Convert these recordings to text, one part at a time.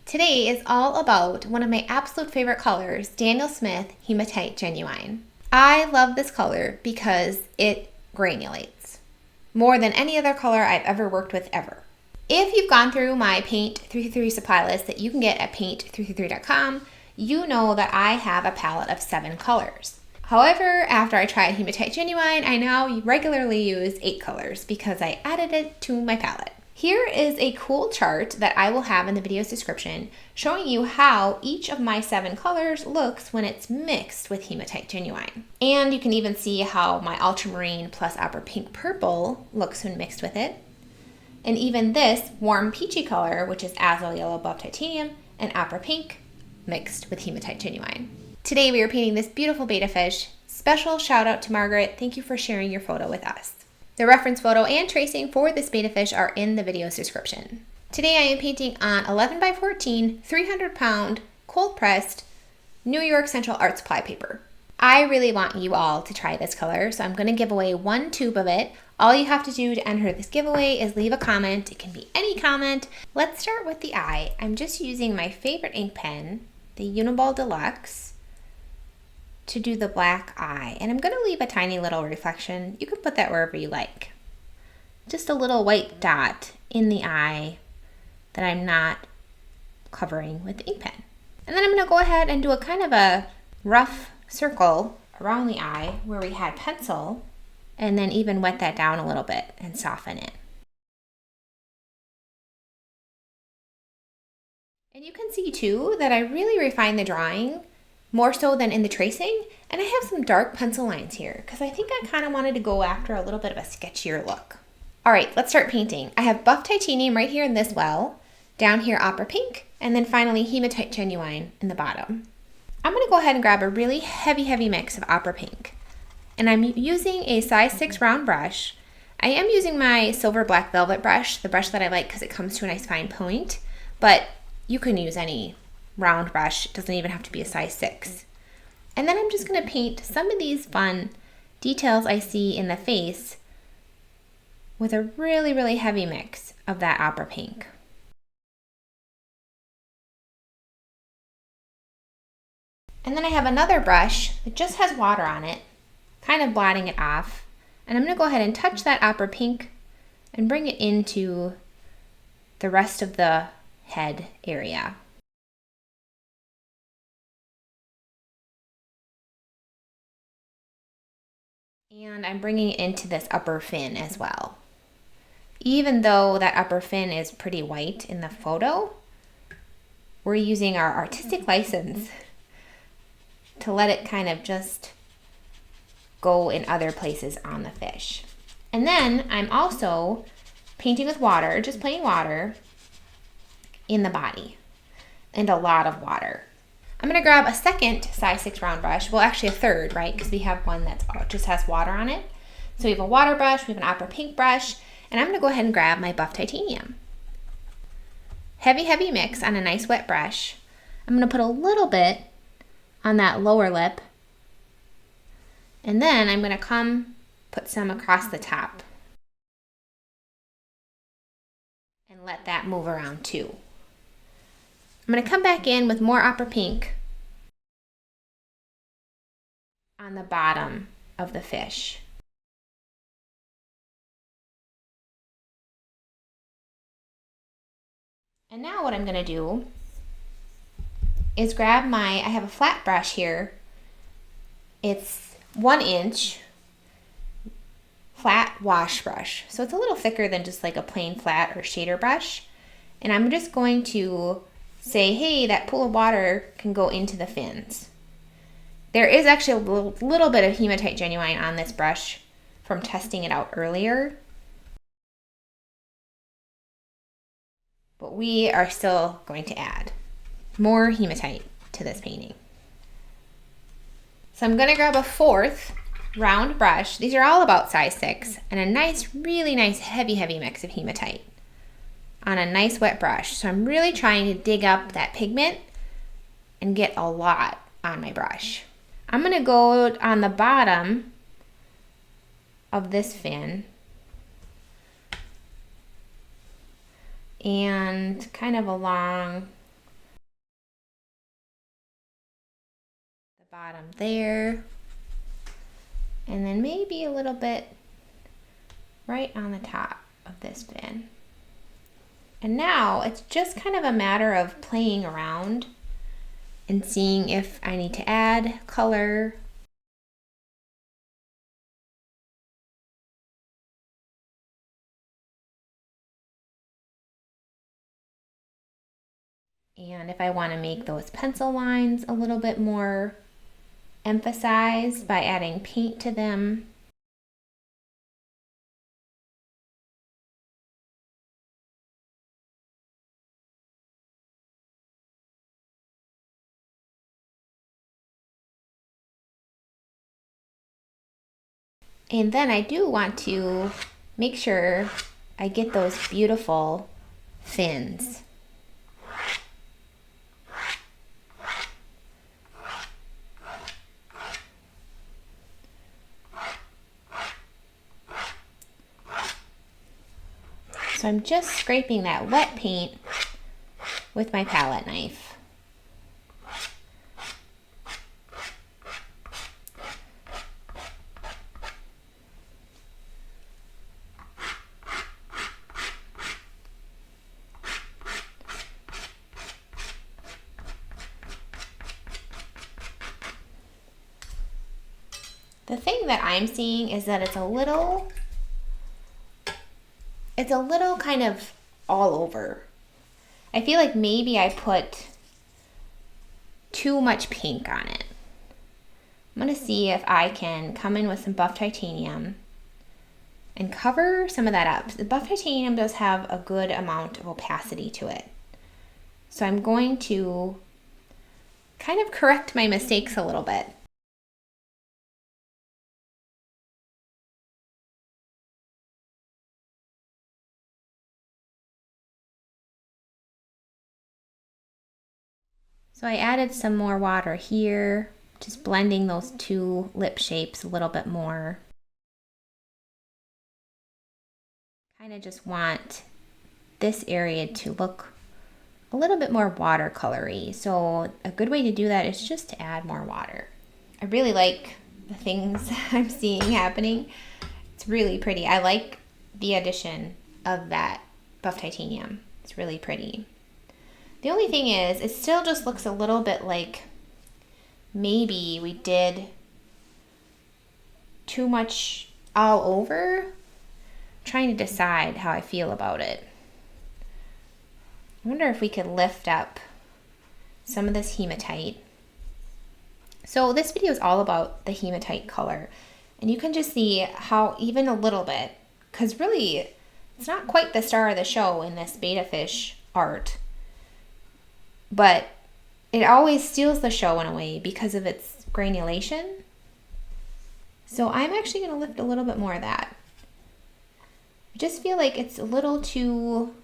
Today is all about one of my absolute favorite colors, Daniel Smith Hematite Genuine. I love this color because it granulates more than any other color I've ever worked with ever. If you've gone through my Paint 333 supply list that you can get at paint333.com, you know that I have a palette of 7 colors. However, after I tried Hematite Genuine, I now regularly use 8 colors because I added it to my palette. Here is a cool chart that I will have in the video's description showing you how each of my 7 colors looks when it's mixed with Hematite Genuine. And you can even see how my ultramarine plus opera pink purple looks when mixed with it. And even this warm peachy color, which is Azo Yellow Buff Titanium and opera pink mixed with Hematite Genuine. Today we are painting this beautiful betta fish. Special shout out to Margaret. Thank you for sharing your photo with us. The reference photo and tracing for this betta fish are in the video's description. Today I am painting on 11 by 14, 300 pound, cold pressed New York Central Art Supply paper. I really want you all to try this color, so I'm going to give away 1 tube of it. All you have to do to enter this giveaway is leave a comment. It can be any comment. Let's start with the eye. I'm just using my favorite ink pen, the Uniball Deluxe, to do the black eye. And I'm going to leave a tiny little reflection. You can put that wherever you like. Just a little white dot in the eye that I'm not covering with the ink pen. And then I'm going to go ahead and do a kind of a rough circle around the eye where we had pencil, and then even wet that down a little bit and soften it. And you can see too that I really refined the drawing more so than in the tracing, and I have some dark pencil lines here because I think I kind of wanted to go after a little bit of a sketchier look. All right, let's start painting. I have buff titanium right here in this well, down here opera pink, and then finally Hematite Genuine in the bottom. I'm going to go ahead and grab a really heavy mix of opera pink, and I'm using a size 6 round brush. I am using my silver black velvet brush, the brush that I like because it comes to a nice fine point, but you can use any round brush. It doesn't even have to be a size 6. And then I'm just going to paint some of these fun details I see in the face with a really heavy mix of that opera pink. And then I have another brush that just has water on it, kind of blotting it off. And I'm going to go ahead and touch that opera pink and bring it into the rest of the head area. And I'm bringing it into this upper fin as well. Even though that upper fin is pretty white in the photo, we're using our artistic license to let it kind of just go in other places on the fish. And then I'm also painting with water, just plain water, in the body, and a lot of water. I'm going to grab a second size 6 round brush, well actually a third, right, because we have one that just has water on it. So we have a water brush, we have an opera pink brush, and I'm going to go ahead and grab my buff titanium. Heavy mix on a nice wet brush. I'm going to put a little bit on that lower lip, and then I'm going to put some across the top and let that move around too. I'm going to come back in with more opera pink on the bottom of the fish. And now what I'm going to do is grab I have a flat brush here. It's 1 inch flat wash brush. So it's a little thicker than just like a plain flat or shader brush. And I'm just going to say, hey, that pool of water can go into the fins. There is actually a little bit of Hematite Genuine on this brush from testing it out earlier. But we are still going to add more hematite to this painting. So I'm going to grab a 4th round brush. These are all about size 6, and a really nice heavy mix of hematite on a nice wet brush. So I'm really trying to dig up that pigment and get a lot on my brush. I'm going to go on the bottom of this fin and kind of along bottom there, and then maybe a little bit right on the top of this fin. And now it's just kind of a matter of playing around and seeing if I need to add color. And if I want to make those pencil lines a little bit more emphasized by adding paint to them. And then I do want to make sure I get those beautiful fins. So I'm just scraping that wet paint with my palette knife. The thing that I'm seeing is that it's a little kind of all over. I feel like maybe I put too much pink on it. I'm gonna see if I can come in with some buff titanium and cover some of that up. The buff titanium does have a good amount of opacity to it. So I'm going to kind of correct my mistakes a little bit. So I added some more water here, just blending those two lip shapes a little bit more. Kind of just want this area to look a little bit more watercolory. So a good way to do that is just to add more water. I really like the things I'm seeing happening. It's really pretty. I like the addition of that buff titanium. It's really pretty. The only thing is, it still just looks a little bit like maybe we did too much all over. I'm trying to decide how I feel about it. I wonder if we could lift up some of this hematite. So this video is all about the hematite color. And you can just see how even a little bit, because really it's not quite the star of the show in this betta fish art. But it always steals the show in a way because of its granulation. So I'm actually going to lift a little bit more of that. I just feel like it's a little too,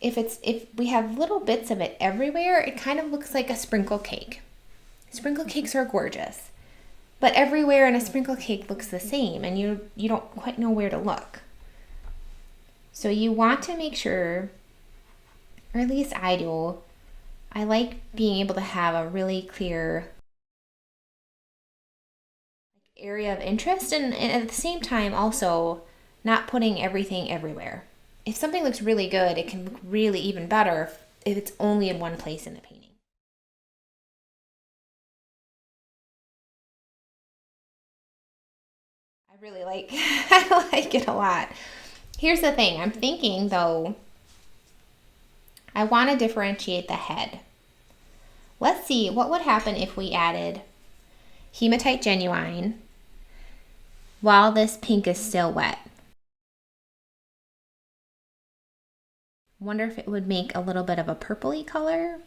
if we have little bits of it everywhere, it kind of looks like a sprinkle cake. Sprinkle cakes are gorgeous, but everywhere in a sprinkle cake looks the same and you don't quite know where to look. So you want to make sure, or at least I do, I like being able to have a really clear area of interest and at the same time also not putting everything everywhere. If something looks really good, it can look really even better if it's only in one place in the painting. I really like, I like it a lot. Here's the thing, I'm thinking though, I want to differentiate the head. Let's see what would happen if we added Hematite Genuine while this pink is still wet. Wonder if it would make a little bit of a purpley color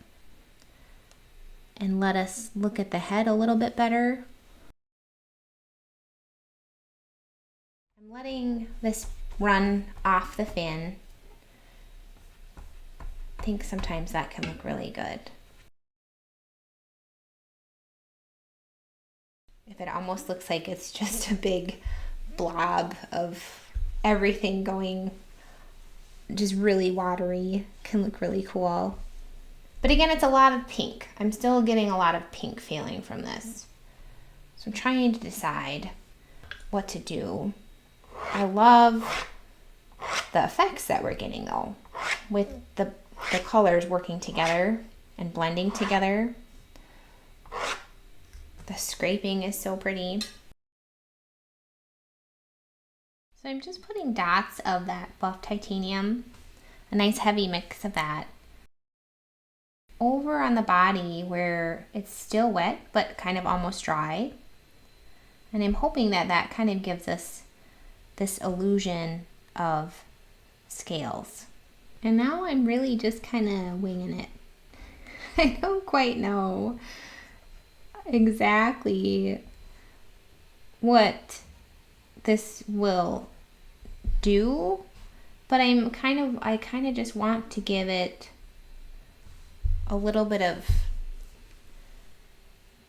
and let us look at the head a little bit better. I'm letting this run off the fin. I think sometimes that can look really good. If it almost looks like it's just a big blob of everything going just really watery, can look really cool. But again, it's a lot of pink. I'm still getting a lot of pink feeling from this. So I'm trying to decide what to do. I love the effects that we're getting though, with the colors working together and blending together. The scraping is so pretty. So I'm just putting dots of that buff titanium, a nice heavy mix of that, over on the body where it's still wet but kind of almost dry. And I'm hoping that that kind of gives us this illusion of scales. And now I'm really just kind of winging it. I don't quite know exactly what this will do, but I kind of just want to give it a little bit of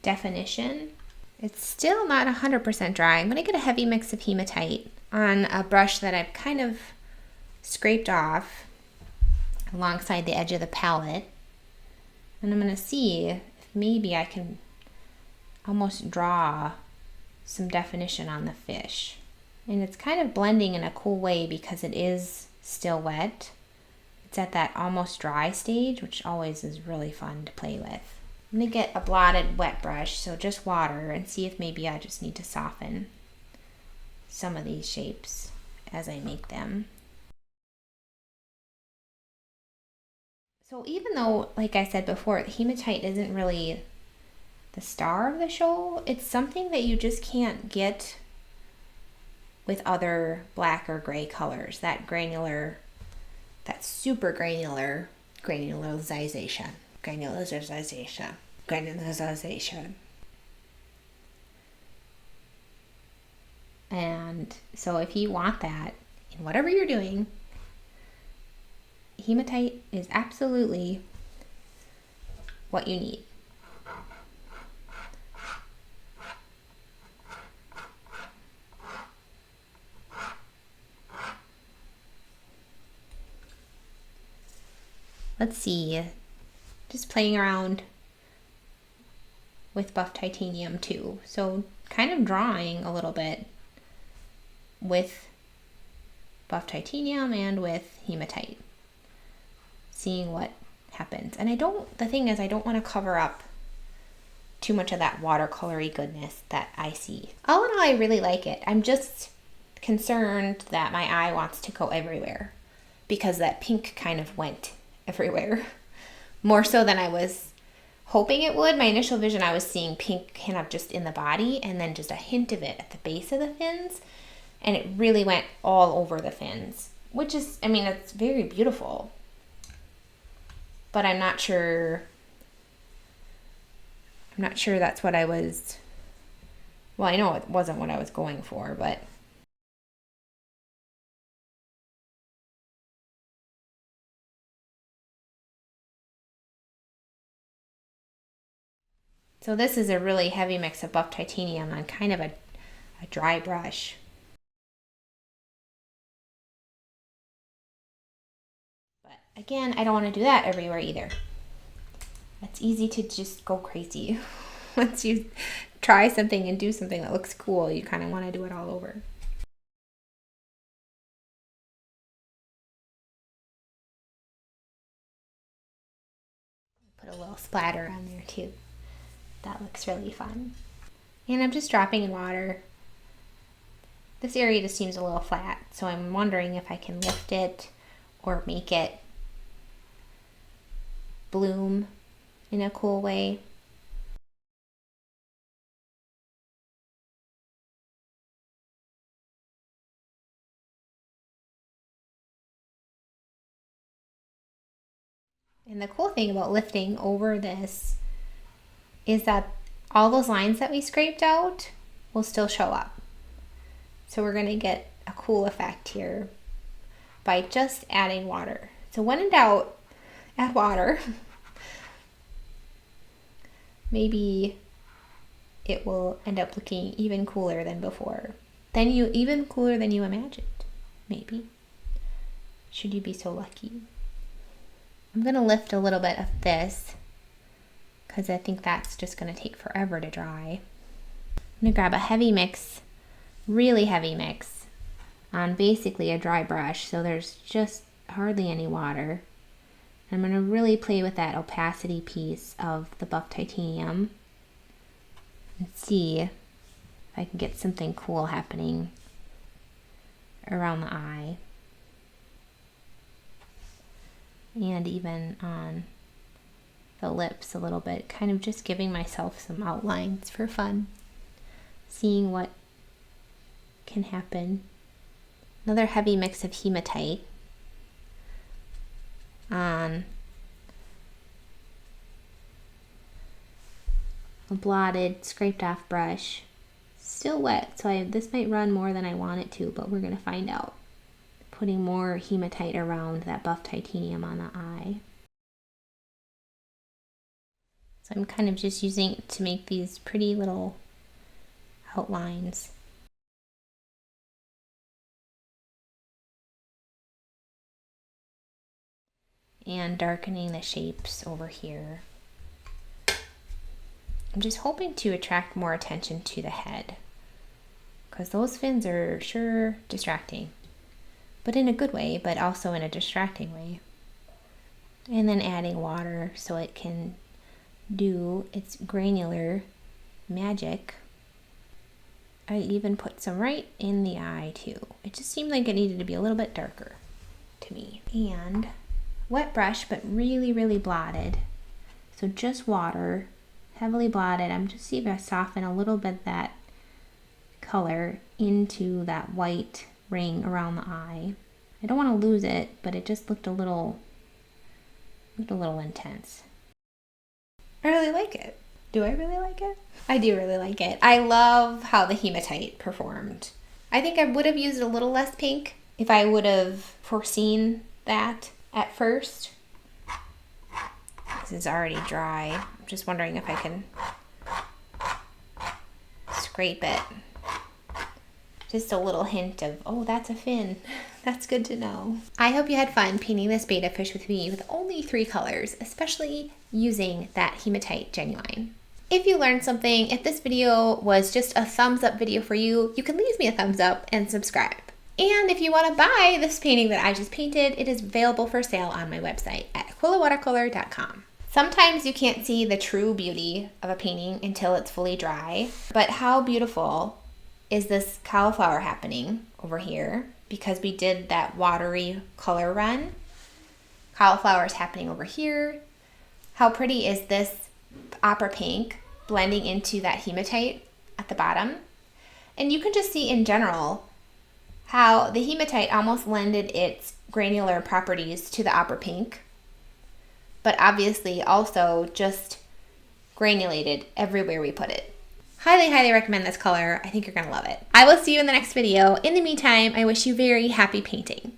definition. It's still not 100% dry. I'm going to get a heavy mix of hematite on a brush that I've kind of scraped off alongside the edge of the palette. And I'm going to see if maybe I can almost draw some definition on the fish. And it's kind of blending in a cool way because it is still wet. It's at that almost dry stage, which always is really fun to play with. I'm going to get a blotted wet brush, so just water, and see if maybe I just need to soften some of these shapes as I make them. So even though, like I said before, hematite isn't really the star of the show, it's something that you just can't get with other black or gray colors. That granular, that super granularization. And so if you want that in whatever you're doing, hematite is absolutely what you need. Let's see, just playing around with buff titanium too. So kind of drawing a little bit with buff titanium and with hematite, seeing what happens. And the thing is, I don't want to cover up too much of that watercolory goodness that I see. All in all, I really like it. I'm just concerned that my eye wants to go everywhere because that pink kind of went everywhere, more so than I was hoping it would. My initial vision, I was seeing pink kind of just in the body and then just a hint of it at the base of the fins, and it really went all over the fins, which is, I mean, it's very beautiful, but I'm not sure that's what I was, well, I know it wasn't what I was going for, but so this is a really heavy mix of buff titanium on kind of a dry brush. But again, I don't want to do that everywhere either. It's easy to just go crazy. Once you try something and do something that looks cool, you kind of want to do it all over. Put a little splatter on there too. That looks really fun. And I'm just dropping in water. This area just seems a little flat, so I'm wondering if I can lift it or make it bloom in a cool way. And the cool thing about lifting over this is that all those lines that we scraped out will still show up. So we're going to get a cool effect here by just adding water. So when in doubt, add water. Maybe it will end up looking even cooler than before. Even cooler than you imagined, maybe. Should you be so lucky. I'm going to lift a little bit of this because I think that's just going to take forever to dry. I'm going to grab a heavy mix, really heavy mix, on basically a dry brush, so there's just hardly any water. I'm going to really play with that opacity piece of the buff titanium and see if I can get something cool happening around the eye and even on the lips a little bit, kind of just giving myself some outlines for fun, seeing what can happen. Another heavy mix of hematite on a blotted, scraped off brush. Still wet, so this might run more than I want it to, but we're going to find out. Putting more hematite around that buff titanium on the eye. So I'm kind of just using it to make these pretty little outlines. And darkening the shapes over here. I'm just hoping to attract more attention to the head, because those fins are sure distracting, but in a good way, but also in a distracting way. And then adding water so it can do its granular magic. I even put some right in the eye too. It just seemed like it needed to be a little bit darker to me. And wet brush, but really, really blotted. So just water, heavily blotted. I'm just see if I soften a little bit that color into that white ring around the eye. I don't want to lose it, but it just looked a little intense. I really like it. Do I really like it? I do really like it. I love how the hematite performed. I think I would have used a little less pink if I would have foreseen that at first. This is already dry. I'm just wondering if I can scrape it. Just a little hint of, oh, that's a fin. That's good to know. I hope you had fun painting this betta fish with me with only 3 colors, especially using that Hematite Genuine. If you learned something, if this video was just a thumbs up video for you, you can leave me a thumbs up and subscribe. And if you want to buy this painting that I just painted, it is available for sale on my website at watercolor.com. Sometimes you can't see the true beauty of a painting until it's fully dry, but how beautiful is this cauliflower happening over here? Because we did that watery color run. Cauliflower is happening over here. How pretty is this opera pink blending into that hematite at the bottom? And you can just see in general how the hematite almost lended its granular properties to the opera pink, but obviously also just granulated everywhere we put it. Highly, highly recommend this color. I think you're gonna love it. I will see you in the next video. In the meantime, I wish you very happy painting.